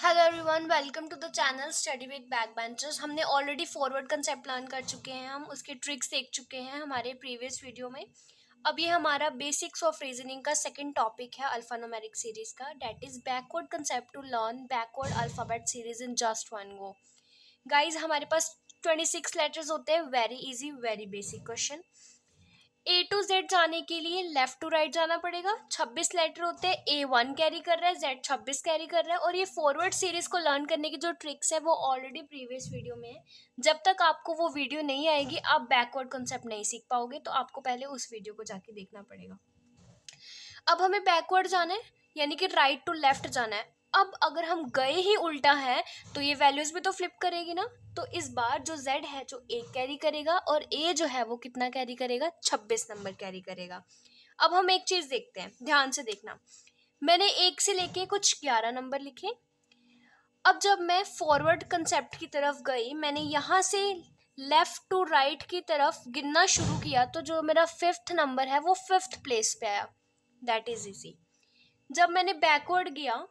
Hello everyone, welcome to the channel study with backbenchers. हमने already forward concept learn कर चुके हैं, हम उसके ट्रिक्स देख चुके हैं हमारे प्रीवियस वीडियो में। अब ये हमारा बेसिक्स ऑफ रीजनिंग का सेकंड टॉपिक है अल्फान्यूमेरिक सीरीज का, that is backward concept to learn backward alphabet series in just one go. Guys, हमारे पास 26 लेटर्स होते हैं। Very easy, very basic question. A to Z जाने के लिए लेफ्ट टू राइट जाना पड़ेगा। 26 लेटर होते हैं, A1 कैरी कर रहा है, Z 26 कैरी कर रहा है। और ये फॉरवर्ड सीरीज को लर्न करने की जो ट्रिक्स है वो ऑलरेडी प्रीवियस वीडियो में है। जब तक आपको वो वीडियो नहीं आएगी आप बैकवर्ड कंसेप्ट नहीं सीख पाओगे, तो आपको पहले उस वीडियो को जाके देखना पड़ेगा। अब हमें बैकवर्ड जाना है, यानी कि राइट टू लेफ्ट जाना है। अब अगर हम गए ही उल्टा है तो ये वैल्यूज भी तो फ्लिप करेगी ना। तो इस बार जो Z है जो 1 कैरी करेगा और A जो है वो कितना कैरी करेगा, 26 नंबर कैरी करेगा। अब हम एक चीज देखते हैं, ध्यान से देखना। मैंने 1 से लेके कुछ 11 नंबर लिखे। अब जब मैं फॉरवर्ड कंसेप्ट की तरफ गई, मैंने यहाँ से लेफ्ट टू राइट की तरफ गिनना शुरू किया, तो जो मेरा 5th नंबर है वो 5th प्लेस पे आया। That is easy. जब मैंने बैकवर्ड गया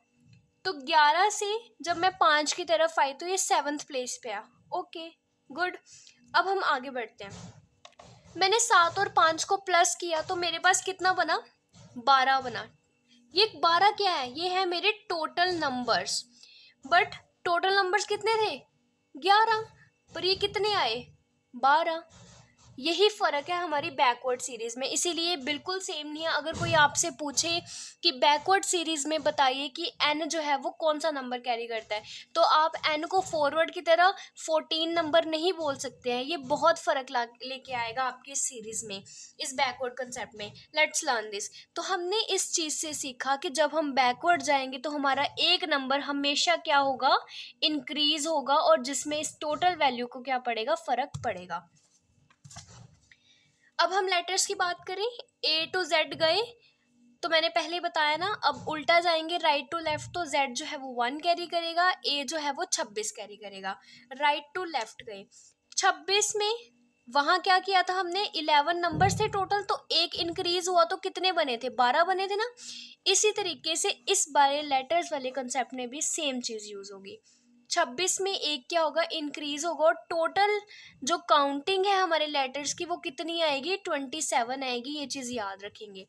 तो 11 से जब मैं 5 की तरफ आई तो ये 7th प्लेस पे आया। Okay, good. अब हम आगे बढ़ते हैं। मैंने 7 और 5 को प्लस किया तो मेरे पास कितना बना, 12 बना। ये 12 क्या है, ये है मेरे total numbers. But total numbers कितने थे, 11, पर ये कितने आए, 12। यही फ़र्क है हमारी बैकवर्ड सीरीज़ में, इसीलिए बिल्कुल सेम नहीं है। अगर कोई आपसे पूछे कि बैकवर्ड सीरीज़ में बताइए कि एन जो है वो कौन सा नंबर कैरी करता है, तो आप एन को फॉरवर्ड की तरह 14 नंबर नहीं बोल सकते हैं। ये बहुत फ़र्क लेके आएगा आपकी इस सीरीज़ में, इस बैकवर्ड कंसेप्ट में। Let's learn this. तो हमने इस चीज़ से सीखा कि जब हम बैकवर्ड जाएंगे तो हमारा एक नंबर हमेशा क्या होगा, इंक्रीज होगा, और जिसमें इस टोटल वैल्यू को क्या पड़ेगा, फ़र्क पड़ेगा। अब हम लेटर्स की बात करें, A टू Z गए तो मैंने पहले बताया ना। अब उल्टा जाएंगे राइट टू लेफ्ट, तो Z जो है वो 1 कैरी करेगा, A जो है वो 26 कैरी करेगा। राइट टू लेफ्ट गए, 26 में वहां क्या किया था हमने, 11 नंबर थे टोटल, तो एक इंक्रीज हुआ तो कितने बने थे, 12 बने थे ना। इसी तरीके से इस बारे लेटर्स वाले कंसेप्ट में भी सेम चीज यूज होगी। 26 में एक क्या होगा, इंक्रीज होगा, और टोटल जो काउंटिंग है हमारे लेटर्स की वो कितनी आएगी, 27 आएगी। ये चीज़ याद रखेंगे।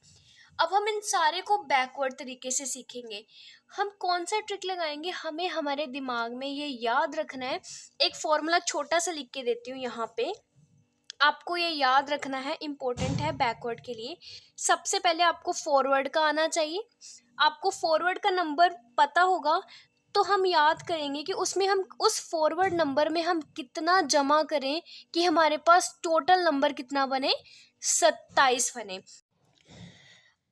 अब हम इन सारे को बैकवर्ड तरीके से सीखेंगे। हम कौन सा ट्रिक लगाएंगे, हमें हमारे दिमाग में ये याद रखना है। एक फॉर्मूला छोटा सा लिख के देती हूँ यहाँ पे, आपको ये याद रखना है, इम्पोर्टेंट है बैकवर्ड के लिए। सबसे पहले आपको फॉरवर्ड का आना चाहिए। आपको फॉरवर्ड का नंबर पता होगा तो हम याद करेंगे कि उसमें हम उस फॉरवर्ड नंबर में हम कितना जमा करें कि हमारे पास टोटल नंबर कितना बने, 27 बने।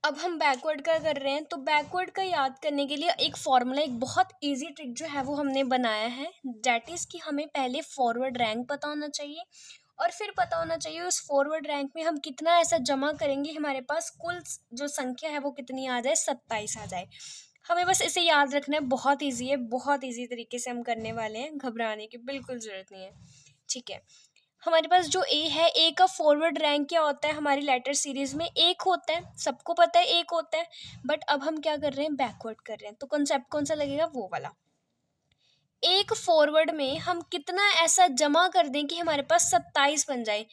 अब हम बैकवर्ड का कर रहे हैं, तो बैकवर्ड का याद करने के लिए एक फॉर्मूला, एक बहुत इजी ट्रिक जो है वो हमने बनाया है। दैट इज़ कि हमें पहले फॉरवर्ड रैंक पता होना चाहिए, और फिर पता होना चाहिए उस फॉरवर्ड रैंक में हम कितना ऐसा जमा करेंगे हमारे पास कुल जो संख्या है वो कितनी आ जाए, 27 आ जाए। हमें बस इसे याद रखना है, बहुत ईजी है, बहुत ईजी तरीके से हम करने वाले हैं, घबराने की बिल्कुल ज़रूरत नहीं है। ठीक है, हमारे पास जो ए है, ए का फॉरवर्ड रैंक क्या होता है हमारी लेटर सीरीज में, एक होता है, सबको पता है एक होता है। बट अब हम क्या कर रहे हैं, बैकवर्ड कर रहे हैं, तो कंसेप्ट कौन सा लगेगा, वो वाला। एक फॉरवर्ड में हम कितना ऐसा जमा कर दें कि हमारे पास 27 बन जाए।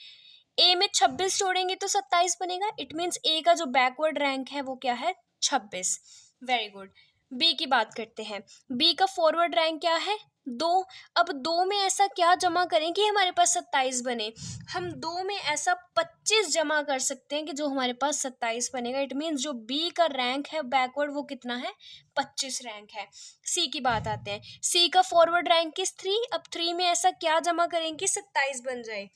ए में 26 जोड़ेंगे तो 27 बनेगा। इट मीन्स ए का जो बैकवर्ड रैंक है वो क्या है, 26। Very good. बी की बात करते हैं। बी का फॉरवर्ड रैंक क्या है, 2। अब 2 में ऐसा क्या जमा करें कि हमारे पास 27 बने। हम 2 में ऐसा 25 जमा कर सकते हैं कि जो हमारे पास 27 बनेगा। इट मीन्स जो बी का रैंक है बैकवर्ड वो कितना है, 25 रैंक है। सी की बात आते हैं। सी का फॉरवर्ड रैंक इज 3। अब 3 में ऐसा क्या जमा करेंगे कि 27 बन जाए।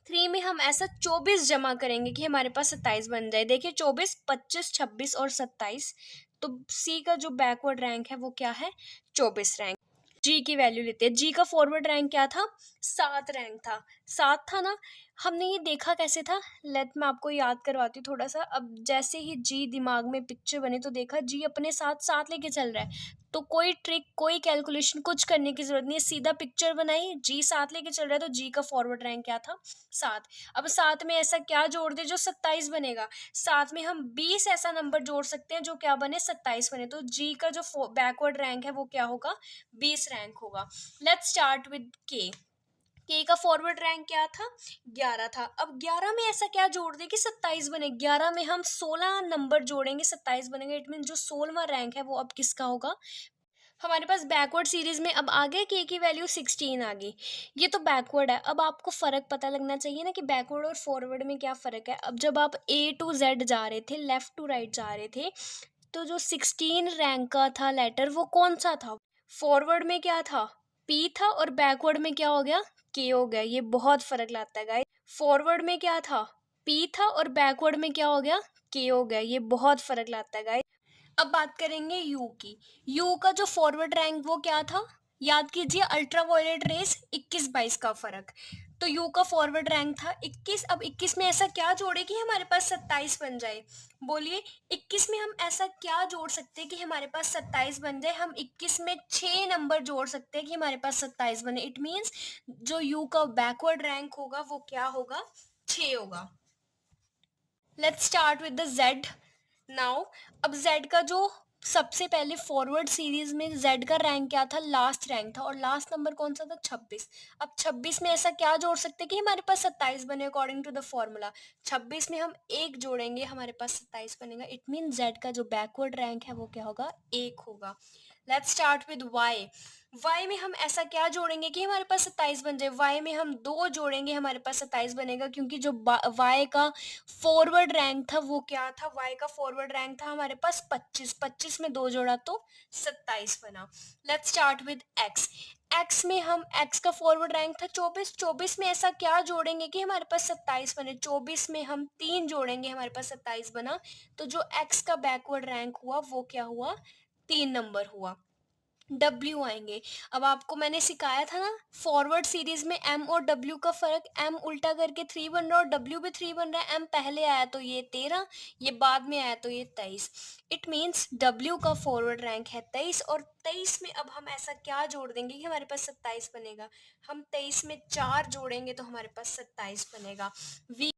3 में हम ऐसा 24 जमा करेंगे कि हमारे पास 27 बन जाए। देखिए 24, 25, 26 और 27, तो सी का जो बैकवर्ड रैंक है वो क्या है, 24 रैंक। जी की वैल्यू लेते हैं। जी का फॉरवर्ड रैंक क्या था, 7 रैंक था, 7 था ना। हमने ये देखा कैसे था? लेट मैं आपको याद करवाती हूँ थोड़ा-सा। अब जैसे ही जी दिमाग में पिक्चर बने तो देखा जी अपने साथ साथ लेके चल रहा है। तो कोई ट्रिक, कोई कैलकुलेशन कुछ करने की ज़रूरत नहीं है, सीधा पिक्चर बनाई, जी साथ लेके चल रहा है तो जी का फॉरवर्ड रैंक क्या था? 7। अब साथ में ऐसा क्या जोड़ दें जो 27 बनेगा? साथ में हम 20 ऐसा नंबर जोड़ सकते हैं जो क्या बने? 27 बने। तो जी का जो बैकवर्ड रैंक है वो क्या होगा? 20 रैंक होगा। लेट्स स्टार्ट विद के का फॉरवर्ड रैंक क्या था? 11 था। अब 11 में ऐसा क्या जोड़ दें कि 27 बने? 11 में हम 16 नंबर जोड़ेंगे, 27 बनेगा। इट मीन जो 16वां रैंक है वो अब किसका होगा? हमारे पास बैकवर्ड सीरीज में अब आ गए के की वैल्यू 16 आ गई। ये तो बैकवर्ड है। अब आपको फ़र्क पता लगना चाहिए ना कि बैकवर्ड और फॉरवर्ड में क्या फ़र्क है। अब जब आप ए टू जेड जा रहे थे, लेफ़्ट टू राइट जा रहे थे, तो जो 16 रैंक का था लेटर वो कौन सा था? फॉरवर्ड में क्या था? पी था और बैकवर्ड में क्या हो गया? के हो गया। ये बहुत फर्क लाता है गाइस। फॉरवर्ड में क्या था? पी था और बैकवर्ड में क्या हो गया? के हो गया। ये बहुत फर्क लाता है गाइस। अब बात करेंगे यू की। यू का जो फॉरवर्ड रैंक वो क्या था? याद कीजिए, अल्ट्रा वायलेट रेस 21-22 का फर्क। तो यू का फॉरवर्ड रैंक था 21। अब 21 में ऐसा क्या जोड़े कि हमारे पास 27 बन जाए? बोलिए, 21 में हम ऐसा क्या जोड़ सकते हैं कि हमारे पास 27 बन जाए? हम 21 में 6 नंबर जोड़ सकते हैं कि हमारे पास 27 बने। इट मीन्स जो यू का बैकवर्ड रैंक होगा वो क्या होगा? 6 होगा। Let's start with the Z now. अब जेड का जो सबसे पहले फॉरवर्ड सीरीज में जेड का रैंक क्या था? लास्ट रैंक था। और लास्ट नंबर कौन सा था? 26। अब 26 में ऐसा क्या जोड़ सकते हैं कि हमारे पास 27 बने अकॉर्डिंग टू द फॉर्मूला? 26 में हम एक जोड़ेंगे, हमारे पास 27 बनेगा। इट मीन जेड का जो बैकवर्ड रैंक है वो क्या होगा? 1 होगा। Let's start with Y. Y में हम ऐसा क्या जोड़ेंगे कि हमारे पास 27 बन जाए? वाई में हम 2 जोड़ेंगे, हमारे पास 27 बनेगा, क्योंकि जो वाई का फॉरवर्ड रैंक था वो क्या था? वाई का फॉरवर्ड रैंक था हमारे पास 25। 25 में 2 जोड़ा तो 27 बना। Let's start with x. X में हम एक्स का फॉरवर्ड रैंक था 24। 24 में ऐसा क्या जोड़ेंगे कि हमारे पास 27 बने? 24 में हम 3 जोड़ेंगे, हमारे पास 27 बना। तो जो एक्स का बैकवर्ड रैंक हुआ वो क्या हुआ? 3 नंबर हुआ। डब्ल्यू आएंगे। अब आपको मैंने सिखाया था ना, फॉरवर्ड सीरीज में एम और डब्ल्यू का फर्क। एम उल्टा करके 3 बन रहा है और डब्ल्यू भी 3 बन रहा है। एम पहले आया तो ये 13, ये बाद में आया तो ये 23। इट मीन्स डब्ल्यू का फॉरवर्ड रैंक है 23। और 23 में अब हम ऐसा क्या जोड़ देंगे कि हमारे पास 27 बनेगा? हम 23 में 4 जोड़ेंगे तो हमारे पास 27 बनेगा। वी।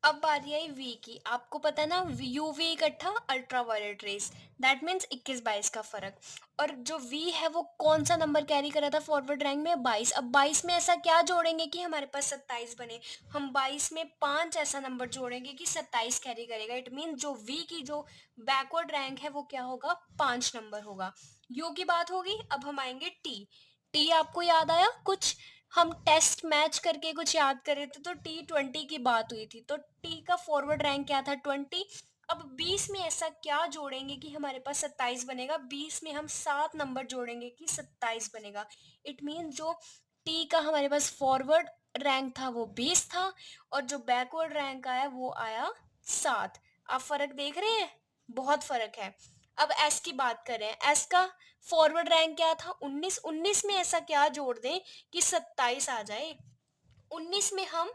अब बारी आई वी की। आपको पता है ना, यू वी इकट्ठा ultra violet rays, that means 21-22 का फर्क। और जो वी है वो कौन सा नंबर कैरी करा था फॉरवर्ड रैंक में? 22। अब 22 में ऐसा क्या जोड़ेंगे कि हमारे पास 27 बने? हम 22 में 5 ऐसा नंबर जोड़ेंगे कि 27 कैरी करेगा। इट मीन जो वी की जो बैकवर्ड रैंक है वो क्या होगा? 5 नंबर होगा। यू की बात होगी। अब हम आएंगे टी। टी आपको याद आया कुछ? हम टेस्ट मैच करके कुछ याद कर रहे थे तो T20 की बात हुई थी। तो टी का फॉरवर्ड रैंक क्या था? 20। अब 20 में ऐसा क्या जोड़ेंगे कि हमारे पास 27 बनेगा? 20 में हम 7 नंबर जोड़ेंगे कि 27 बनेगा। इट मीन जो टी का हमारे पास फॉरवर्ड रैंक था वो 20 था और जो बैकवर्ड रैंक आया वो आया 7। आप फर्क देख रहे हैं? बहुत फर्क है। अब एस की बात करें। एस का फॉरवर्ड रैंक क्या था? 19। 19 में ऐसा क्या जोड़ दें कि 27 आ जाए? 19 में हम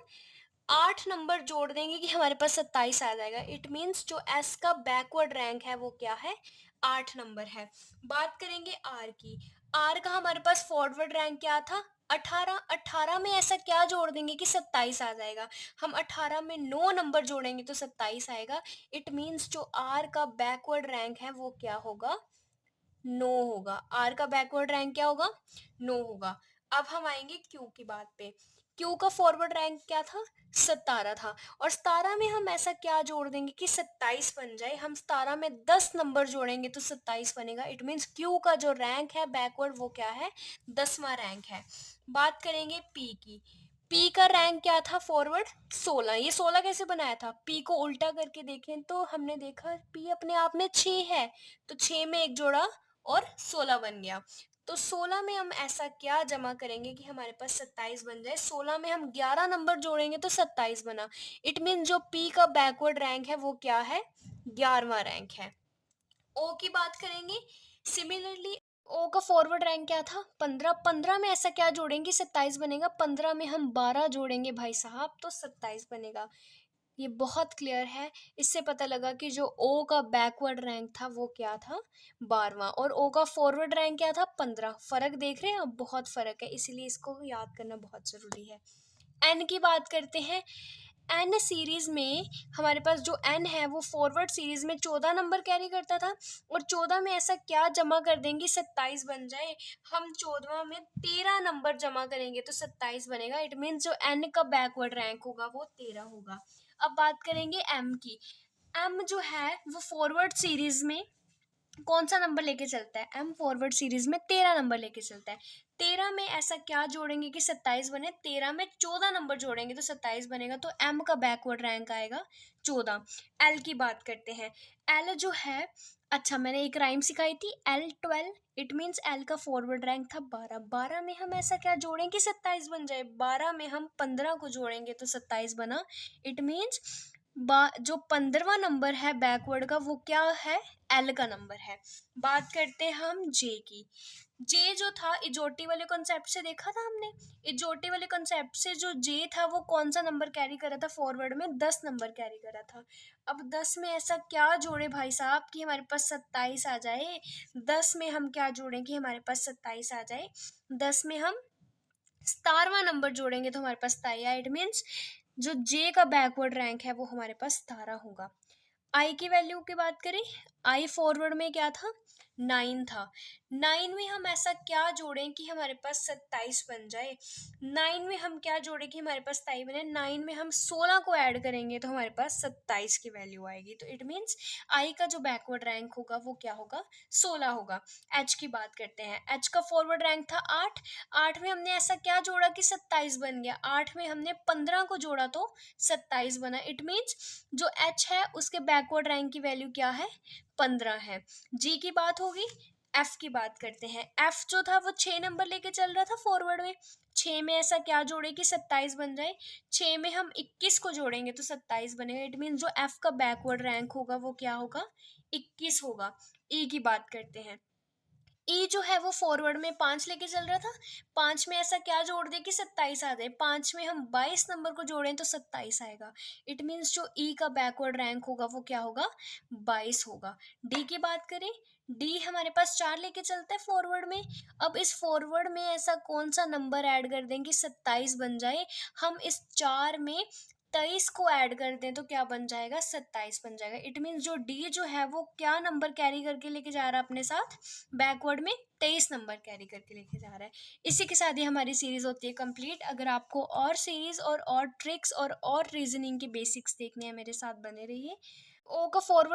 8 नंबर जोड़ देंगे कि हमारे पास 27 आ जाएगा। इट मीन्स जो एस का बैकवर्ड रैंक है वो क्या है? 8 नंबर है। बात करेंगे आर की। आर का हमारे पास फॉरवर्ड रैंक क्या था? 18। 18 में ऐसा क्या जोड़ देंगे कि 27 आ जाएगा? हम 18 में 9 नंबर जोड़ेंगे तो 27 आएगा। इट मीन्स जो आर का बैकवर्ड रैंक है वो क्या होगा? 9 होगा। आर का बैकवर्ड रैंक क्या होगा? 9 होगा। अब हम आएंगे क्यू की बात पे। क्यू का फॉरवर्ड रैंक क्या था? 17 था। और 17 में हम ऐसा क्या जोड़ देंगे कि 27 बन जाए? हम 17 में 10 नंबर जोड़ेंगे तो 27 बनेगा। इट मीन्स क्यू का जो रैंक है बैकवर्ड वो क्या है? 10वां रैंक है। बात करेंगे पी की। पी का रैंक क्या था फॉरवर्ड? 16। ये 16 कैसे बनाया था? पी को उल्टा करके देखें तो हमने देखा पी अपने आप में 6 है, तो 6 में एक जोड़ा और 16 बन गया। तो 16 में हम ऐसा क्या जमा करेंगे कि हमारे पास 27 बन जाए? 16 में हम 11 नंबर जोड़ेंगे तो 27 बना। इट मीन जो पी का बैकवर्ड रैंक है वो क्या है? 11वां रैंक है। ओ की बात करेंगे। सिमिलरली ओ का फॉरवर्ड रैंक क्या था? 15। 15 में ऐसा क्या जोड़ेंगे 27 बनेगा। 15 में हम 12 जोड़ेंगे भाई साहब तो 27 बनेगा। ये बहुत क्लियर है। इससे पता लगा कि जो ओ का बैकवर्ड रैंक था वो क्या था? 12वां। और ओ का फॉरवर्ड रैंक क्या था? 15। फर्क देख रहे हैं आप? बहुत फर्क है, इसीलिए इसको याद करना बहुत जरूरी है। एन की बात करते हैं। एन सीरीज में हमारे पास जो एन है वो फॉरवर्ड सीरीज में 14 नंबर कैरी करता था। और 14 में ऐसा क्या जमा कर देंगे 27 बन जाए? हम 14वां में 13 नंबर जमा करेंगे तो 27 बनेगा। इट मीन्स जो एन का बैकवर्ड रैंक होगा वो 13 होगा। अब बात करेंगे एम की। एम जो है वो फॉरवर्ड सीरीज में कौन सा नंबर लेके चलता है? एम फॉरवर्ड सीरीज में 13 नंबर लेके चलता है। 13 में ऐसा क्या जोड़ेंगे कि 27 बने? 13 में 14 नंबर जोड़ेंगे तो 27 बनेगा। तो एम का बैकवर्ड रैंक आएगा 14। एल की बात करते हैं। एल जो है, अच्छा मैंने एक राइम सिखाई थी, एल 12। इट मीन्स एल का फॉरवर्ड रैंक था 12। 12 में हम ऐसा क्या जोड़ें कि 27 बन जाए? 12 में हम 15 को जोड़ेंगे तो 27 बना। इट मीन्स जो 15वां नंबर है बैकवर्ड का वो क्या है? एल का नंबर है। बात करते हैं हम जे की। जे जो था इजोटी वाले कॉन्सेप्ट से देखा था हमने। इजोटी वाले कॉन्सेप्ट से जो जे था वो कौन सा नंबर कैरी कर रहा था? फॉरवर्ड में 10 नंबर कैरी कर रहा था। अब 10 में ऐसा क्या जोड़े भाई साहब कि हमारे पास 27 आ जाए? 10 में हम क्या जोड़ें कि हमारे पास 27 आ जाए? 10 में हम 17वां नंबर जोड़ेंगे तो हमारे पास 27 आया। इट मीन्स जो जे का बैकवर्ड रैंक है वो हमारे पास 17 होगा। आई की वैल्यू की बात करें। आई फॉरवर्ड में क्या था? 9 था। 9 में हम ऐसा क्या जोड़ें कि हमारे पास 27 बन जाए? 9 में हम क्या जोड़ें कि हमारे पास 27 बने? 9 में हम 16 को ऐड करेंगे तो हमारे पास 27 की वैल्यू आएगी। तो इट मीन्स आई का जो बैकवर्ड रैंक होगा वो क्या होगा? 16 होगा। एच की बात करते हैं। एच का फॉरवर्ड रैंक था 8। 8 में हमने ऐसा क्या जोड़ा कि 27 बन गया? 8 में हमने 15 को जोड़ा तो 27 बना। इट मीन्स जो एच है उसके बैकवर्ड रैंक की वैल्यू क्या है? 15 है। जी की बात होगी। एफ की बात करते हैं। एफ जो था वो 6 नंबर लेके चल रहा था फॉरवर्ड में। 6 में ऐसा क्या जोड़े कि 27 बन जाए? 6 में हम 21 को जोड़ेंगे तो 27 बनेगा। इट मीन जो एफ का बैकवर्ड रैंक होगा वो क्या होगा? 21 होगा। ई की बात करते हैं। ई जो है वो फॉरवर्ड में 5 लेके चल रहा था। 5 में ऐसा क्या जोड़ दे कि 27 आ जाए? 5 में हम 22 नंबर को जोड़ें तो 27 आएगा। इट मीन्स जो ई का बैकवर्ड रैंक होगा वो क्या होगा? 22 होगा। डी की बात करें। डी हमारे पास 4 लेके चलता है फॉरवर्ड में। अब इस फॉरवर्ड में ऐसा कौन सा नंबर ऐड कर दें कि 27 बन जाए? हम इस 4 में 23 को ऐड कर दें तो क्या बन जाएगा? 27 बन जाएगा। इट मीन्स जो डी जो है वो क्या नंबर कैरी करके लेके जा रहा है अपने साथ? बैकवर्ड में 23 नंबर कैरी करके लेके जा रहा है। इसी के साथ ही हमारी सीरीज होती है कंप्लीट। अगर आपको और सीरीज और ट्रिक्स और रीजनिंग के बेसिक्स देखने हैं मेरे साथ बने रहिए। ओ का फॉरवर्ड